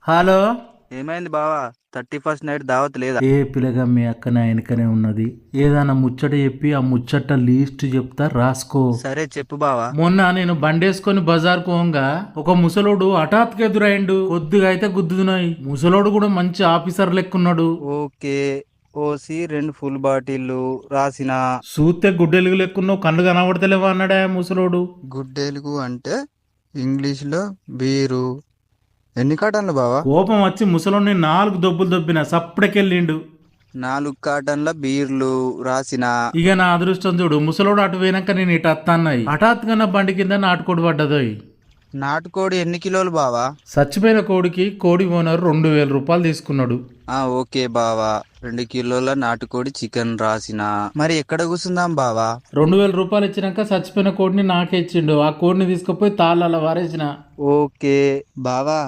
Hello. ఏమైంది బావా? 31st night దావత్ లేదా? ఏ పిల్లగా మీ అక్క నా వెనకనే ఉన్నది. ఏదైనా ముచ్చట చెప్పి ఆ ముచ్చట లీస్ట్ చెప్తా రాసుకో. సరే చెప్పు బావా. మొన్న నేను బండేసుకొని బజార్ పోంగా ఒక ముసలోడు హఠాత్తుగా ఎదురైండు. కొద్దిగా అయితే గుద్దుతున్నాయి. ముసలోడు కూడా మంచి ఆఫీసర్ లెక్కున్నాడు. ఓకే. ఓసి 2 ఫుల్ బాటిల్లు రాసిన. సూత్తే గుడ్డెలుగు లెక్కున్నావు, కళ్ళు కనబడతలేవా అన్నాడా ముసలోడు. గుడ్డెలుగు అంటే ఇంగ్లీష్లో బీరు. ఎన్ని కాటన్లు బావా? కోపం వచ్చి ముసలోడిని 4 దొబ్బులు దొబ్బిన సప్పుడకెళ్ళిండు. 4 కాటన్ల బీర్లు రాసిన. ఇక నా అదృష్టం చూడు, ముసలోడు అటు పోయినాక నేను ఇటు అత్తన్నాయి. హఠాత్తుగా నా బండి కింద నాటుకోడి పడ్డదోయ్. నాటుకోడి ఎన్ని కిలోలు బావా? చచ్చిపోయిన కోడికి కోడి ఓనర్ 2000 రూపాయలు తీసుకున్నాడు. ఓకే బావా. 2 కిలోల నాటుకోడి చికెన్ రాసిన. మరి ఎక్కడ కూర్చుందాం బావా? 2000 రూపాయలు ఇచ్చినాక చచ్చిపోయిన కోడిని నాకే ఇచ్చిండు. ఆ కోడిని తీసుకుపోయి తాళ్ళ వారేసిన. ఓకే బావా.